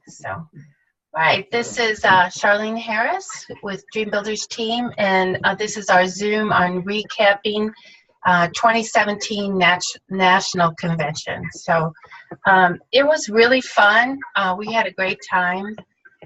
So, all right, this is Charlene Harris with Dream Builders team, and this is our Zoom on recapping 2017 National Convention. So it was really fun. We had a great time.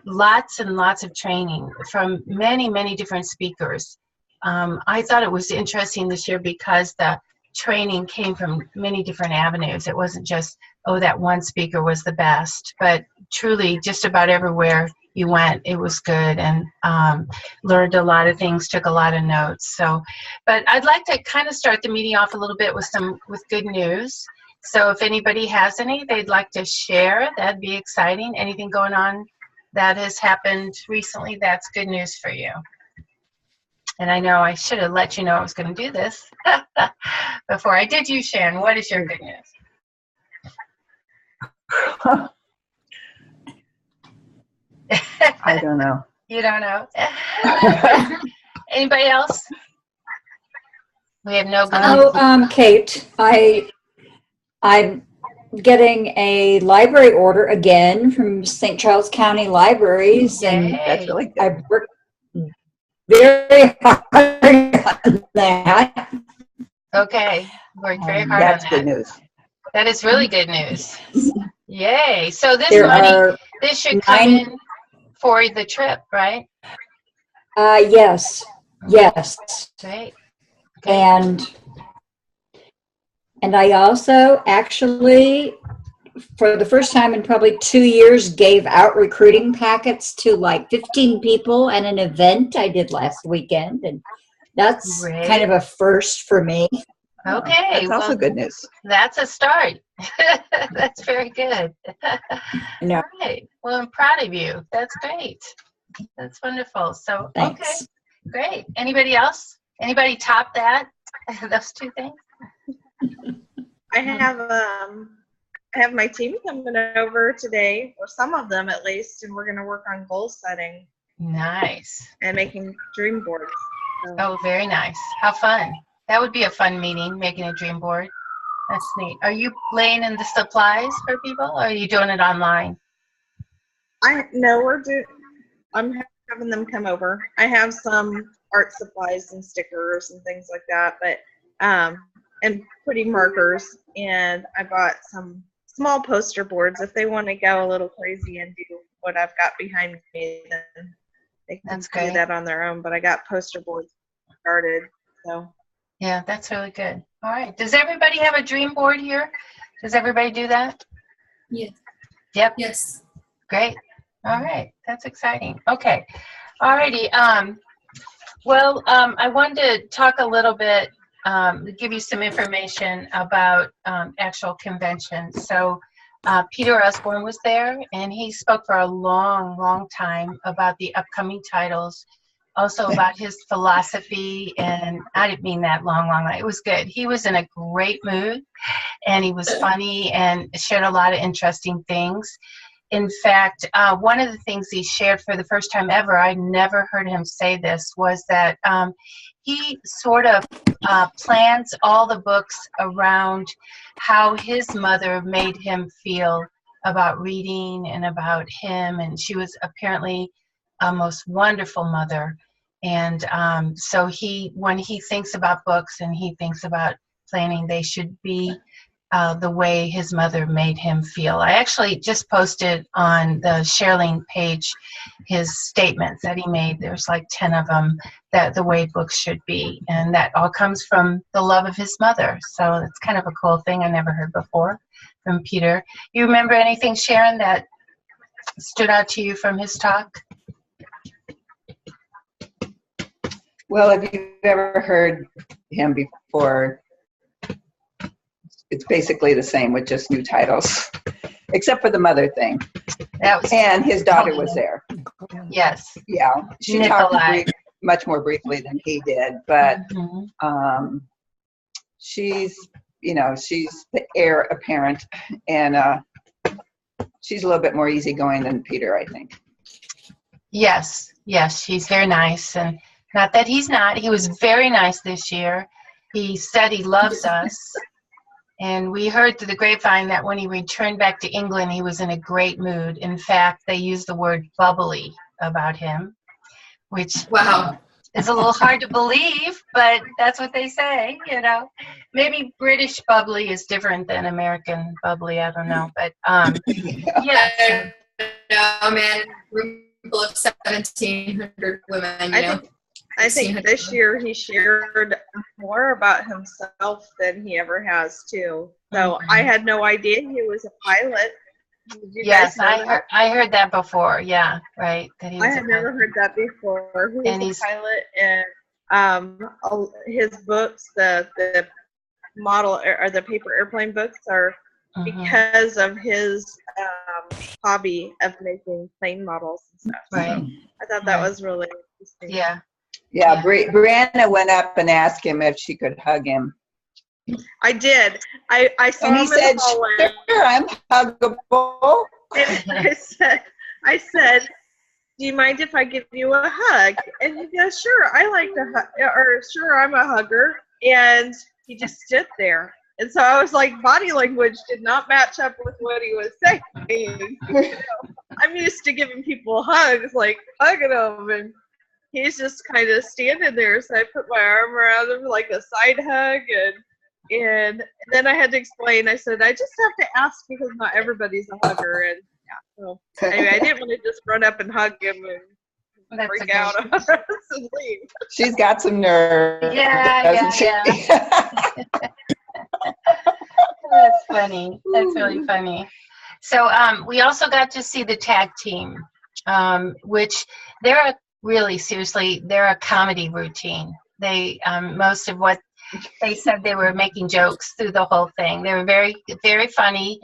Lots and lots of training from many, many different speakers. I thought it was interesting this year because the training came from many different avenues. It wasn't just, oh, that one speaker was the best, but truly just about everywhere you went, it was good, and learned a lot of things, took a lot of notes. So, but I'd like to kind of start the meeting off a little bit with good news. So if anybody has any they'd like to share, that'd be exciting. Anything going on that has happened recently that's good news for you? And I know I should have let you know I was going to do this before I did. You, Sharon, what is your good news? I don't know. You don't know? Anybody else? We have no good news. Kate, I'm getting a library order again from St. Charles County Libraries. Yay. And That's really good. I've worked very hard on that. Okay, worked very hard That's on that. good news. That is really good news. Yay! So this There money, are this should come in for the trip, right? Yes. Great. And I also actually, for the first time in probably 2 years, gave out recruiting packets to like 15 people at an event I did last weekend. And that's Great. kind of a first for me. Okay. That's also good news. That's a start. That's very good. No. All right. Well, I'm proud of you. That's great. That's wonderful. So, Thanks. Okay. Great. Anybody else? Anybody top that? Those two things? I have my team coming over today, or some of them at least, and we're going to work on goal setting Nice. and making dream boards. So, Oh, very nice. How fun. That would be a fun meeting, making a dream board. That's neat. Are you laying in the supplies for people, or are you doing it online? I'm having them come over. I have some art supplies and stickers and things like that, but and pretty markers, and I bought some small poster boards. If they want to go a little crazy and do what I've got behind me, then they can That's do great. that on their own. But I got poster boards started, so. Yeah, that's really good. All right. Does everybody have a dream board here? Does everybody do that? Yes. Yep. Yes. Great. All right. That's exciting. Okay. All righty. I wanted to talk a little bit, give you some information about actual conventions. So Peter Osborne was there, and he spoke for a long, long time about the upcoming titles, also about his philosophy, and I didn't mean that long. It was good. He was in a great mood, and he was funny and shared a lot of interesting things. In fact, one of the things he shared for the first time ever, I never heard him say this, was that he sort of plans all the books around how his mother made him feel about reading and about him, and she was apparently a most wonderful mother. And so when he thinks about books and he thinks about planning, they should be the way his mother made him feel. I actually just posted on the Charlene page his statements that he made. There's like 10 of them, that the way books should be. And that all comes from the love of his mother. So it's kind of a cool thing I never heard before from Peter. You remember anything, Sharon, that stood out to you from his talk? Well, if you've ever heard him before, it's basically the same with just new titles, except for the mother thing. And his daughter was there. Yes. Yeah, she talked much more briefly than he did, but she's the heir apparent, and she's a little bit more easygoing than Peter, I think. Yes, she's very nice, and not that he's not. He was very nice this year. He said he loves us, And we heard through the grapevine that when he returned back to England, he was in a great mood. In fact, they used the word bubbly about him, which Wow. is a little hard to believe, but that's what they say, you know. Maybe British bubbly is different than American bubbly. I don't know. But yeah. No, man, room full of 1,700 women, you know. I think this year he shared more about himself than he ever has too. So I had no idea he was a pilot. Did you Yes, guys know that? I heard that before. Yeah, right. That he was I had never heard that before. He's a pilot, and his books, the model or the paper airplane books, are because of his hobby of making plane models and stuff. Right. So I thought that was really interesting. Yeah. Yeah, Brianna went up and asked him if she could hug him. I did. I saw And him he said, in the hallway. sure, I'm huggable. And I said, do you mind if I give you a hug? And he goes, sure, I like to hug, or sure, I'm a hugger. And he just stood there. And so I was like, body language did not match up with what he was saying. I'm used to giving people hugs, like hugging them, and he's just kind of standing there. So I put my arm around him like a side hug, and then I had to explain. I said, I just have to ask because not everybody's a hugger. And yeah, so anyway, I didn't want to just run up and hug him and freak out on us and leave. She's got some nerve. Yeah. That's funny. That's really funny. So we also got to see the tag team, which they're they're a comedy routine. They most of what they said, they were making jokes through the whole thing. They were very, very funny,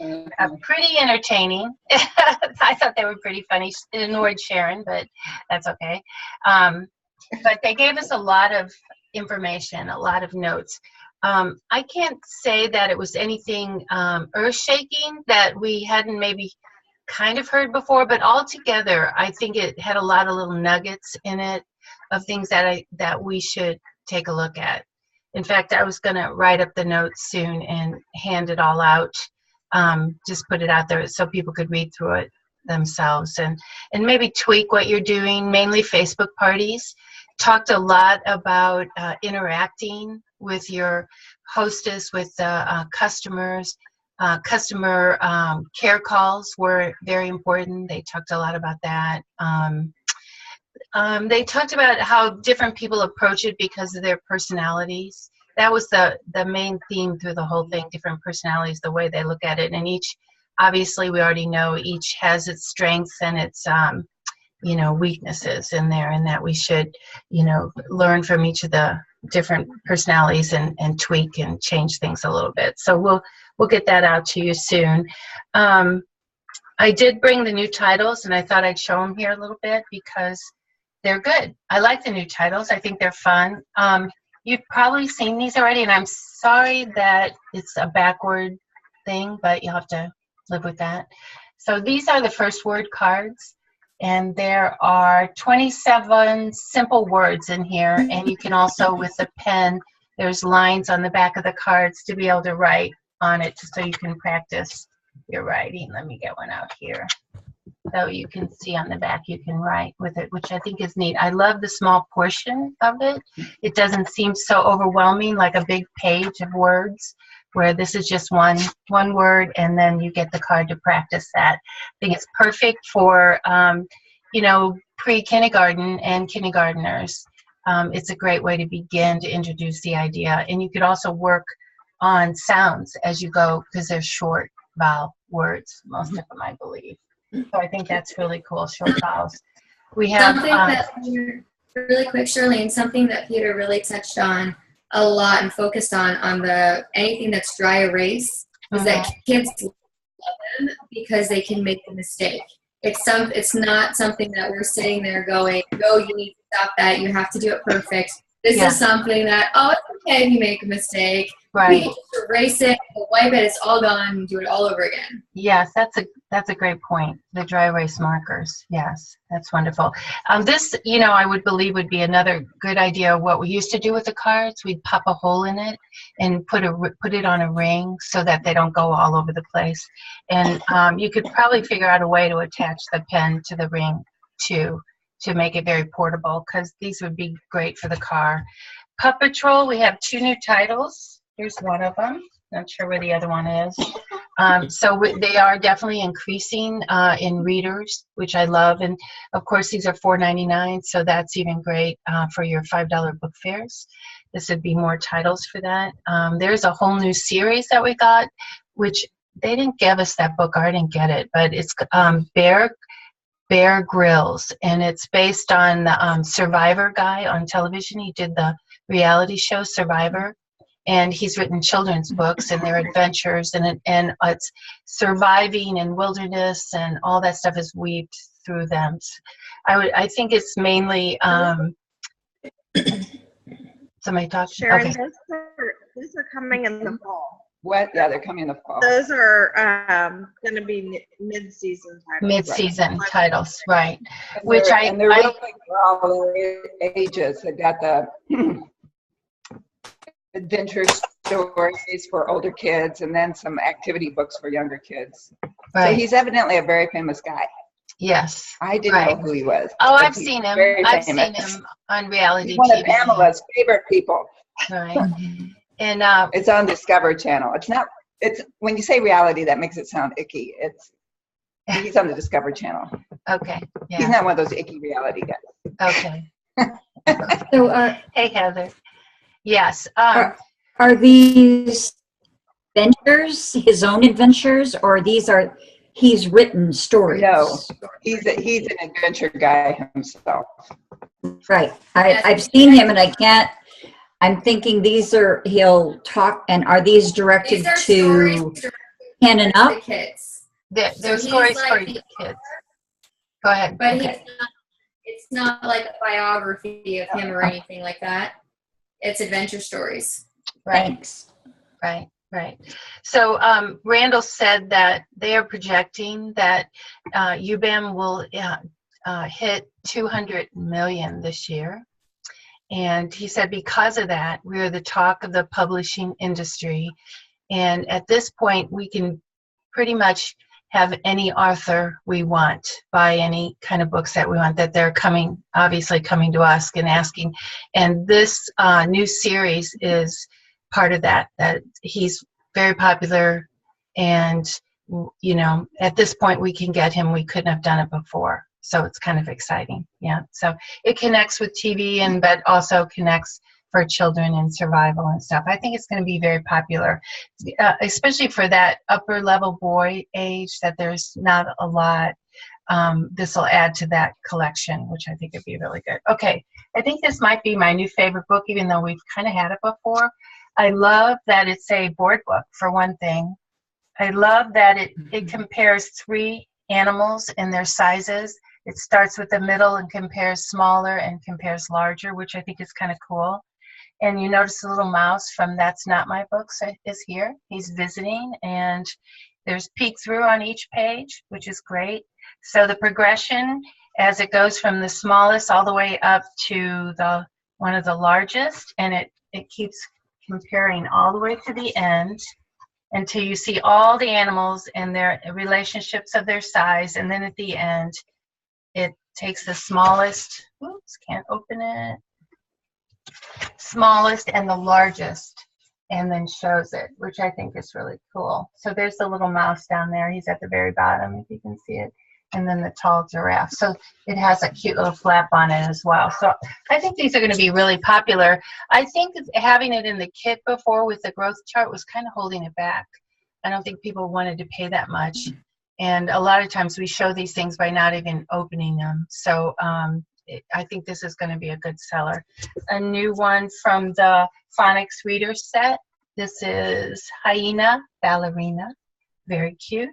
pretty entertaining. I thought they were pretty funny. It annoyed Sharon, but that's okay. But they gave us a lot of information, a lot of notes. I can't say that it was anything earth-shaking that we hadn't maybe kind of heard before, but altogether, I think it had a lot of little nuggets in it of things that we should take a look at. In fact, I was going to write up the notes soon and hand it all out, just put it out there so people could read through it themselves and maybe tweak what you're doing, mainly Facebook parties. Talked a lot about interacting with your hostess, with the customers. Customer care calls were very important. They talked a lot about that. They talked about how different people approach it because of their personalities. That was the main theme through the whole thing, different personalities, the way they look at it. And each, obviously, we already know each has its strengths and its, weaknesses in there, and that we should, learn from each of the different personalities and tweak and change things a little bit. So we'll get that out to you soon. I did bring the new titles, and I thought I'd show them here a little bit because they're good. I like the new titles. I think they're fun. You've probably seen these already, and I'm sorry that it's a backward thing, but you'll have to live with that. So these are the first word cards, and there are 27 simple words in here, and you can also, with a pen, there's lines on the back of the cards to be able to write on it so you can practice your writing. Let me get one out here. So you can see on the back, you can write with it, which I think is neat. I love the small portion of it. It doesn't seem so overwhelming like a big page of words, where this is just one word, and then you get the card to practice that. I think it's perfect for, pre-kindergarten and kindergartners. It's a great way to begin to introduce the idea. And you could also work on sounds as you go, because they're short vowel words, most of them, I believe. So I think that's really cool, short vowels. We have something that, really quick, Charlene, something that Peter really touched on a lot and focused on anything that's dry erase, is that kids love them because they can make a mistake. It's not something that we're sitting there going, no, you need to stop that, you have to do it perfect. This Yeah. is something that, oh, it's okay if you make a mistake. We Right. can just erase it, we'll wipe it, it's all gone, and do it all over again. Yes, that's a great point. The dry erase markers. Yes, that's wonderful. This, I would believe would be another good idea. What we used to do with the cards, we'd pop a hole in it and put it on a ring so that they don't go all over the place. And you could probably figure out a way to attach the pen to the ring too, to make it very portable, because these would be great for the car. Pup Patrol, we have 2 new titles. Here's one of them. Not sure where the other one is. They are definitely increasing in readers, which I love. And of course, these are $4.99, so that's even great for your $5 book fairs. This would be more titles for that. There's a whole new series that we got, which they didn't give us that book, or I didn't get it, but it's Bear Grylls, and it's based on the Survivor guy on television. He did the reality show Survivor. And he's written children's books and their adventures, and it's surviving in wilderness, and all that stuff is weaved through them. I think it's mainly somebody talk. Sharon, Okay. those are coming in the fall. What? Yeah, they're coming in the fall. Those are going to be mid-season titles. Mid-season titles, right? And Which they're real quick for all ages. They've got the adventure stories for older kids, and then some activity books for younger kids. Right. So he's evidently a very famous guy. Yes. I didn't know who he was. Oh, but I've he's seen him. very I've famous. seen him on reality He's one TV. of Pamela's favorite people. Right. And It's on Discovery Channel. It's when you say reality, that makes it sound icky. He's on the Discovery Channel. okay. He's Yeah. not one of those icky reality guys. Okay. So Hey, Heather. Yes. are these adventures, his own adventures, or he's written stories? No, he's an adventure guy himself. Right. I've seen him and I'm thinking he'll talk, and are these directed These are to stories 10 and for up? the kids. There's So he's stories for like- kids. Go ahead. But Okay. it's not like a biography of him or anything like that. It's adventure stories. Right. Thanks. Right. So Randall said that they are projecting that UBAM will hit 200 million this year. And he said because of that, we're the talk of the publishing industry. And at this point, we can pretty much have any author we want, buy any kind of books that we want, that they're obviously coming to us and asking. And this new series is part of that he's very popular, and at this point we can get him. We couldn't have done it before, so it's kind of exciting. Yeah, so it connects with TV, but also connects for children and survival and stuff. I think it's going to be very popular, especially for that upper level boy age that there's not a lot. This will add to that collection, which I think would be really good. Okay, I think this might be my new favorite book, even though we've kind of had it before. I love that it's a board book, for one thing. I love that it compares 3 animals and their sizes. It starts with the middle and compares smaller and compares larger, which I think is kind of cool. And you notice the little mouse from That's Not My Books is here. He's visiting, and there's peek through on each page, which is great. So the progression as it goes from the smallest all the way up to one of the largest, and it keeps comparing all the way to the end until you see all the animals and their relationships of their size. And then at the end, it takes the smallest, can't open it, smallest and the largest, and then shows it, which I think is really cool. So there's the little mouse down there. He's at the very bottom, if you can see it. And then the tall giraffe. So it has a cute little flap on it as well. So I think these are going to be really popular. I think having it in the kit before with the growth chart was kind of holding it back. I don't think people wanted to pay that much. And a lot of times we show these things by not even opening them. So I think this is going to be a good seller. A new one from the Phonics Reader set. This is Hyena Ballerina. Very cute.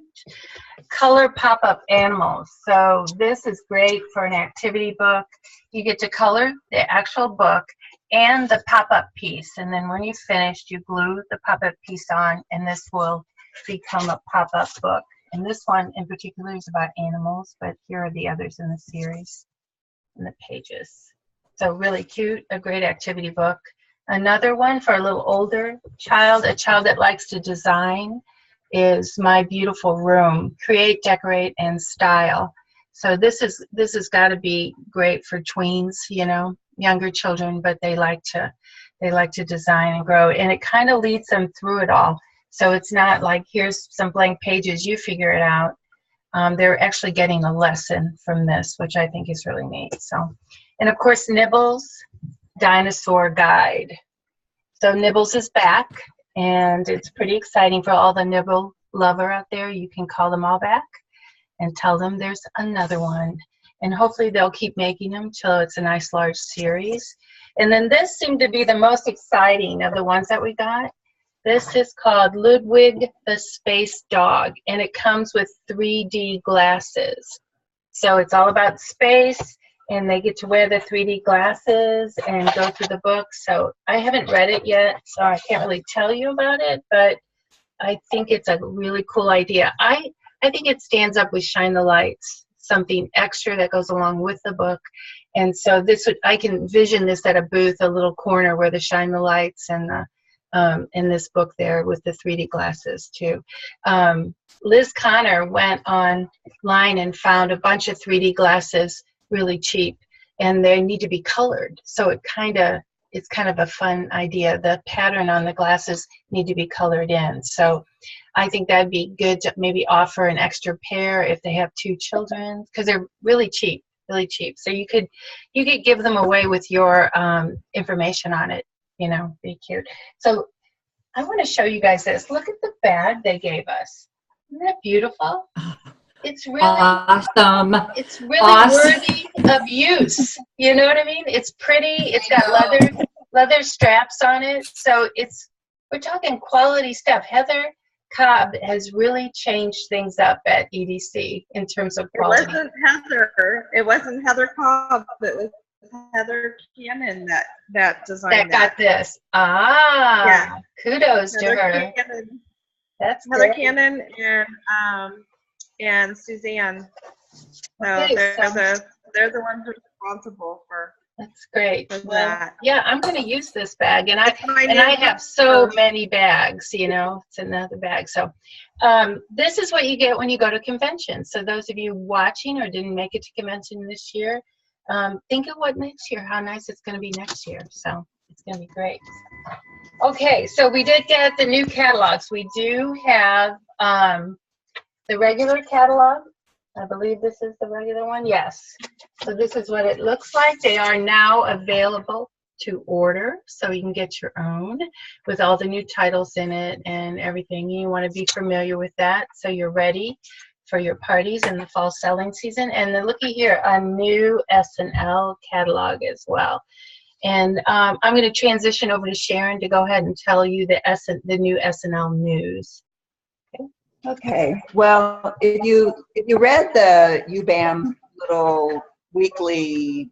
Color pop-up animals. So this is great for an activity book. You get to color the actual book, and the pop-up piece. And then when you've finished, you glue the pop-up piece on, and this will become a pop-up book. And this one in particular is about animals, but here are the others in the series and the pages. So really cute, a great activity book. Another one for a little older child, a child that likes to design, is My Beautiful Room, Create, Decorate, and Style. So this has got to be great for tweens, you know, younger children, but they like to design and grow, and it kind of leads them through it all. So it's not like, here's some blank pages, you figure it out. They're actually getting a lesson from this, which I think is really neat. So, and of course, Nibbles Dinosaur Guide. So Nibbles is back, and it's pretty exciting for all the nibble lover out there. You can call them all back and tell them there's another one. And hopefully they'll keep making them till it's a nice large series. And then this seemed to be the most exciting of the ones that we got. This is called Ludwig the Space Dog, and it comes with 3D glasses. So it's all about space, and they get to wear the 3D glasses and go through the book. So I haven't read it yet, so I can't really tell you about it, but I think it's a really cool idea. I think it stands up with Shine the Lights, something extra that goes along with the book. And so I can vision this at a booth, a little corner where the Shine the Lights and the in this book there with the 3D glasses too. Liz Connor went online and found a bunch of 3D glasses really cheap, and they need to be colored. So it's kind of a fun idea. The pattern on the glasses need to be colored in. So I think that'd be good to maybe offer an extra pair if they have 2 children, because they're really cheap, really cheap. So you could give them away with your information on it. You know, be cute. So I want to show you guys this. Look at the bag they gave us. Isn't that beautiful? It's really awesome. It's really worthy of use. You know what I mean? It's pretty. It's got leather straps on it. So we're talking quality stuff. Heather Cobb has really changed things up at EDC in terms of quality. It wasn't Heather Cobb. It was Heather Cannon that designed got this. Yeah. Kudos to her. Cannon. That's Heather great. Cannon and Suzanne. So Okay, they're the ones responsible for. That's great. For Well, that. yeah, I'm going to use this bag, and I have so many bags. You know, it's another bag. So, this is what you get when you go to convention. So those of you watching or didn't make it to convention this year, think of what next year, how nice it's going to be next year. So it's going to be great. Okay, so we did get the new catalogs. We do have the regular catalog. I believe this is the regular one. Yes. So this is what it looks like. They are now available to order, so you can get your own with all the new titles in it and everything. You want to be familiar with that so you're ready for your parties in the fall selling season. And then looky here, a new S&L catalog as well. And I'm going to transition over to Sharon to go ahead and tell you the new S&L news. Okay. Well, if you read the UBAM little weekly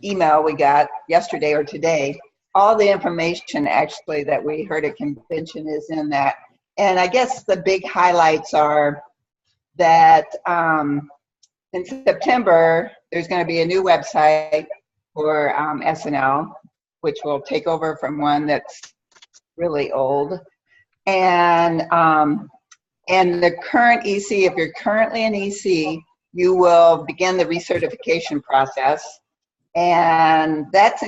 email we got yesterday or today, all the information actually that we heard at convention is in that. And I guess the big highlights are that in September, there's going to be a new website for SNL, which will take over from one that's really old. And the current EC, if you're currently an EC, you will begin the recertification process. And that's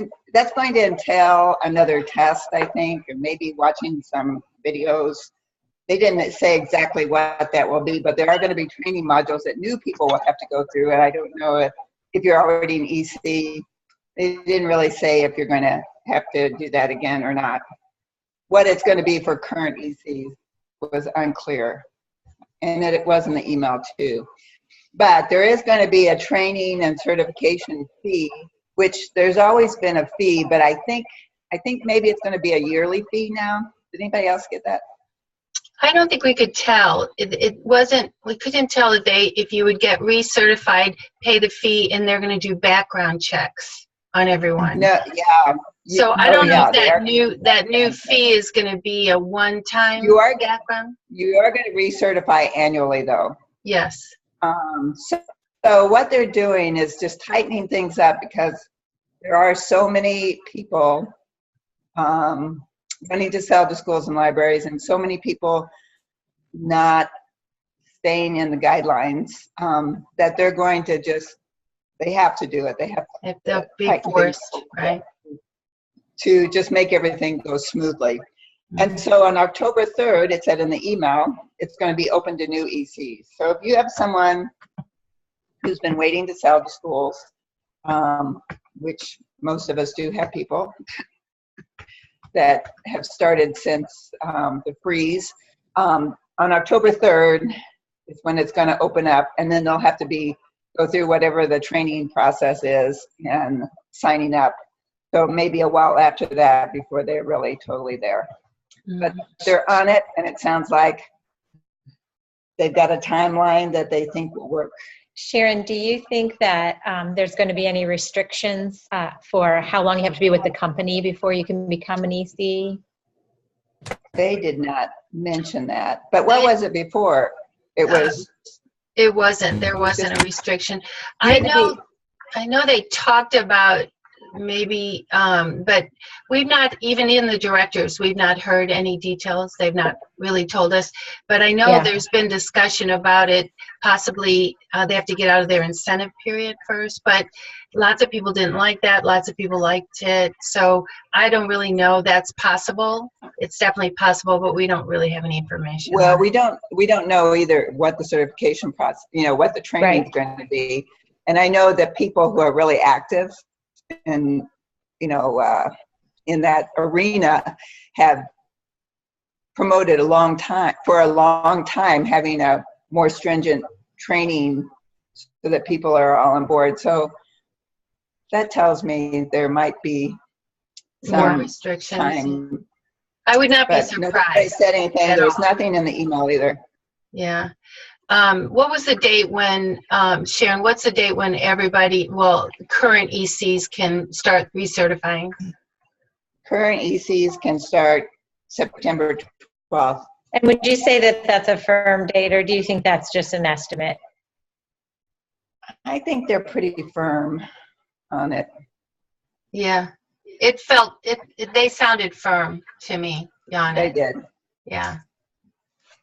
going to entail another test, I think, and maybe watching some videos. They didn't say exactly what that will be, but there are going to be training modules that new people will have to go through. And I don't know if you're already an EC. They didn't really say if you're going to have to do that again or not. What it's going to be for current ECs was unclear. And it was in the email too. But there is going to be a training and certification fee, which there's always been a fee, but I think maybe it's going to be a yearly fee now. Did anybody else get that? I don't think we could tell. We couldn't tell if you would get recertified, pay the fee, and they're going to do background checks on everyone. No, yeah, So I Oh, don't know yeah, if they are. that new fee is going to be a one-time You are- background. You are going to recertify annually, though. Yes. So what they're doing is just tightening things up because there are so many people wanting to sell to schools and libraries, and so many people not staying in the guidelines that they're going to just, they have to do it. They have If they'll be tighten things forced, up right? to just make everything go smoothly. And so on October 3rd, it said in the email, it's going to be open to new ECs. So if you have someone who's been waiting to sell to schools, which most of us do have people that have started since the freeze, on October 3rd is when it's going to open up, and then they'll have to go through whatever the training process is and signing up. So maybe a while after that before they're really totally there. But they're on it, and it sounds like they've got a timeline that they think will work. Sharon, do you think that there's going to be any restrictions for how long you have to be with the company before you can become an EC? They did not mention that. But what was it before? It was. It wasn't. There wasn't a restriction. I know they talked about maybe, but we've not, even in the directors, we've not heard any details. They've not really told us. But I know there's been discussion about it. Possibly they have to get out of their incentive period first. But lots of people didn't like that. Lots of people liked it. So I don't really know that's possible. It's definitely possible, but we don't really have any information. Well, we don't know either what the certification process, what the training is going to be. And I know that people who are really active and in that arena have promoted for a long time having a more stringent training so that people are all on board. So that tells me there might be more some restrictions. time. I would not be But nobody surprised. said anything. There's nothing in the email either. Yeah. What was the date when, Sharon, what's the date when everybody, current ECs can start recertifying? Current ECs can start September 12th. And would you say that that's a firm date, or do you think that's just an estimate? I think they're pretty firm on it. Yeah. They sounded firm to me, Yana. They did. Yeah.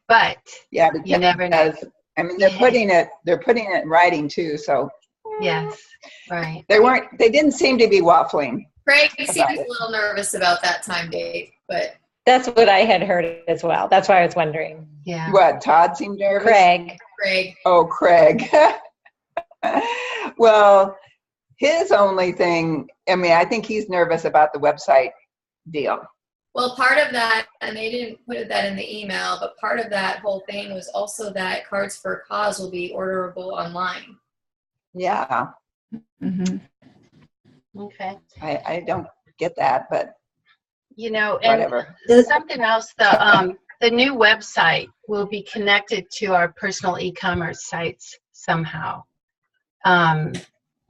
But Yeah, because you never know. I mean, they're putting it in writing too, so. Yes, right. They didn't seem to be waffling. Craig seems a little nervous about that time date, but That's what I had heard as well. That's why I was wondering. Yeah. What, Todd seemed nervous? Craig. Oh, Craig. Well, his only thing, I think he's nervous about the website deal. well, part of that, and they didn't put that in the email, but part of that whole thing was also that Cards for a Cause will be orderable online. Yeah, Okay. I don't get that, but And whatever. something else, the new website will be connected to our personal e-commerce sites somehow.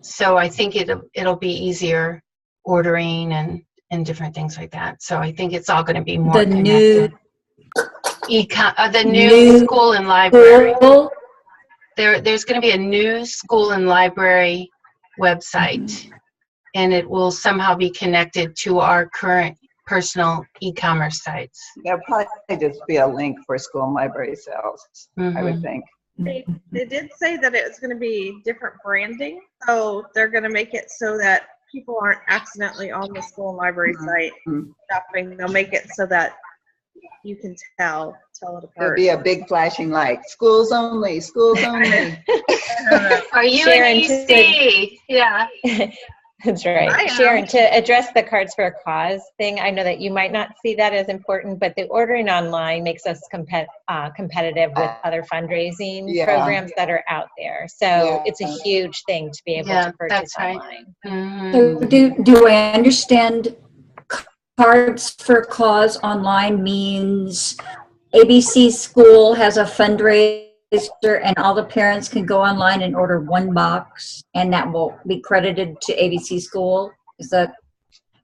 So I think it'll be easier ordering and different things like that. So I think it's all going to be more connected. The new school and library. There's going to be a new school and library website, and it will somehow be connected to our current personal e-commerce sites. There'll probably just be a link for school and library sales, I would think. They did say that it was going to be different branding, so they're going to make it so that people aren't accidentally on the school and library site shopping. They'll make it so that you can tell it There'll apart. be a big flashing light. Schools only, schools only. Are you Sharon, an EC? Yeah. That's right. I am. Sharon, to address the Cards for a Cause thing, I know that you might not see that as important, but the ordering online makes us competitive with other fundraising programs that are out there. So it's a huge thing to be able to purchase that's right. online. So do I understand Cards for a Cause online means ABC School has a fundraiser and all the parents can go online and order one box and that will be credited to ABC School? Is that?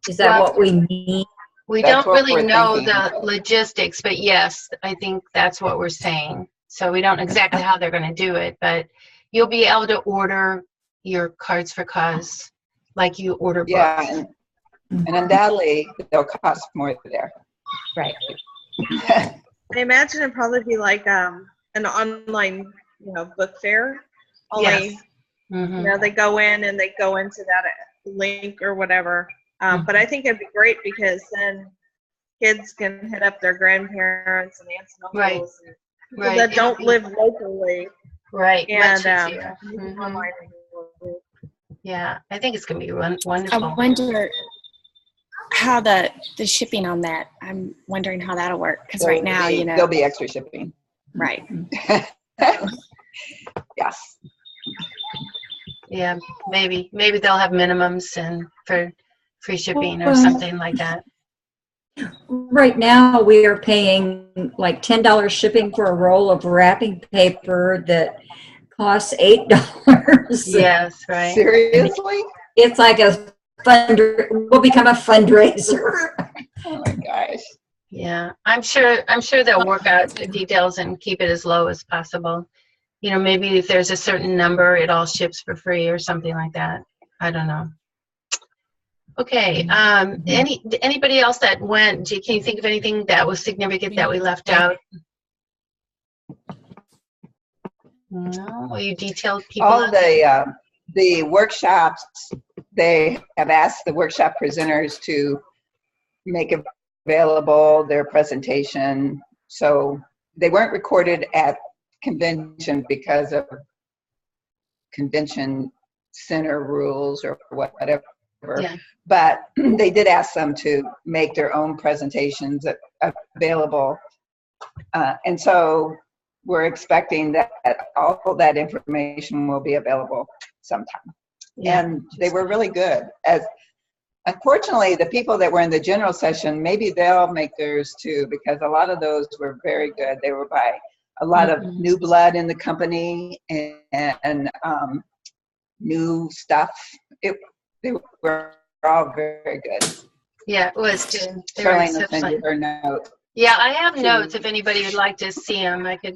Is that Well, what we need? We That's don't what really we're know thinking. the logistics, but yes, I think that's what we're saying. So we don't exactly how they're going to do it, but you'll be able to order your Cards for Cause like you order books. Yeah, and undoubtedly they'll cost more there. Right. I imagine it'd probably be like an online, book fair. Only, Yes. Mhm. they go in and they go into that link or whatever. But I think it'd be great because then kids can hit up their grandparents and aunts and Right. uncles and people Right. that don't live locally. Right. And Much easier. online. Yeah, I think it's going to be I wonderful. wonder how the shipping on that. I'm wondering how that'll work because right now, there'll be extra shipping. right. Yes. Yeah, maybe they'll have minimums and for free shipping or Well, something like that. Right now, we are paying like $10 shipping for a roll of wrapping paper that costs $8. Yes, right. Seriously? It's like will become a fundraiser. Oh my gosh. Yeah, I'm sure they'll work out the details and keep it as low as possible. Maybe if there's a certain number, it all ships for free or something like that. I don't know. Okay. Anybody else that went? Can you think of anything that was significant that we left out? No. You detailed people. All the workshops, they have asked the workshop presenters to make available their presentation. So they weren't recorded at convention because of convention center rules or whatever. Yeah. But they did ask them to make their own presentations available. And so we're expecting that all of that information will be available sometime. Yeah. And they were really good. Unfortunately, the people that were in the general session, maybe they'll make theirs too, because a lot of those were very good. They were by a lot of new blood in the company and new stuff. They were all very good. Yeah, it was good. They were Charlene will so send fun. you her note. Yeah, I have notes. If anybody would like to see them, I could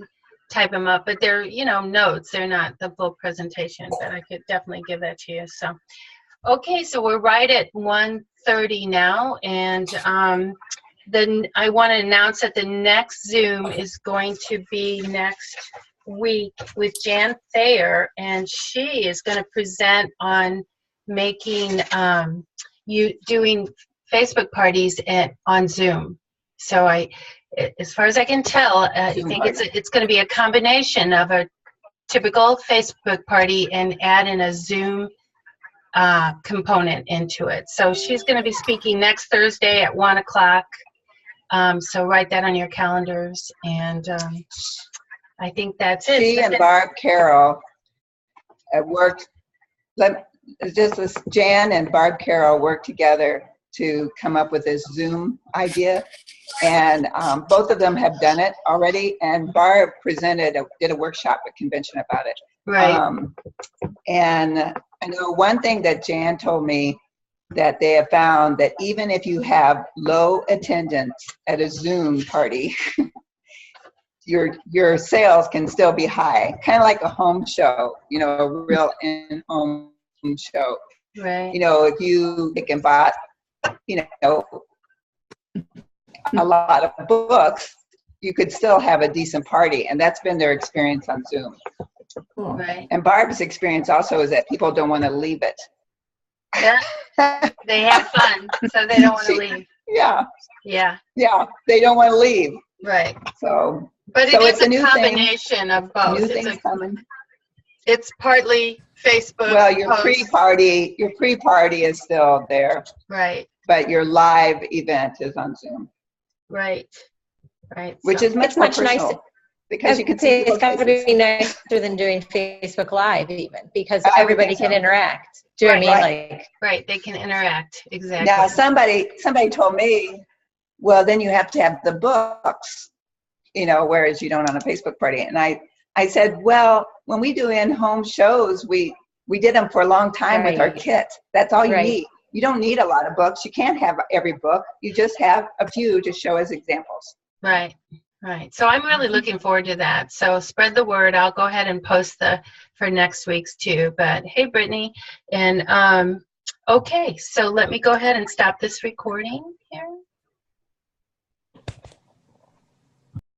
type them up. But they're, notes. They're not the full presentation, but I could definitely give that to you. So, okay, so we're right at 1:30 now, and then I want to announce that the next Zoom is going to be next week with Jan Thayer, and she is going to present on making doing Facebook parties on Zoom. So as far as I can tell, I think it's going to be a combination of a typical Facebook party and add in a Zoom component into it. So she's going to be speaking next Thursday at 1:00. So write that on your calendars, and I think that's it. She and Barb Carroll worked. Jan and Barb Carroll worked together to come up with this Zoom idea, and both of them have done it already. And Barb did a workshop at convention about it. Right. And I know one thing that Jan told me, that they have found that even if you have low attendance at a Zoom party, your sales can still be high, kind of like a home show, a real in-home show. Right. If you can buy, a lot of books, you could still have a decent party, and that's been their experience on Zoom. Cool. Right. And Barb's experience also is that people don't want to leave it. Yeah. They have fun, so they don't want to leave. Yeah. Yeah. Yeah. They don't want to leave. Right. So. But So it it's is a a new combination of both. New things coming. It's partly Facebook. Well, your posts. pre-party is still there, Right. but your live event is on Zoom, Right. Right. which So- is much It's more much nicer. personal because you can see It's people's got to faces. be nicer than doing Facebook Live, even, because I would everybody think can so. interact. Do you know what I Right. mean? Like, Right. They can interact. Exactly. Now, somebody told me, well, then you have to have the books, whereas you don't on a Facebook party. And I said, well, when we do in-home shows, we did them for a long time with our Right. kit. That's all you Right. need. You don't need a lot of books. You can't have every book. You just have a few to show as examples. Right. Right. So I'm really looking forward to that. So spread the word. I'll go ahead and post for next week's too. But hey, Brittany, and okay, so let me go ahead and stop this recording here.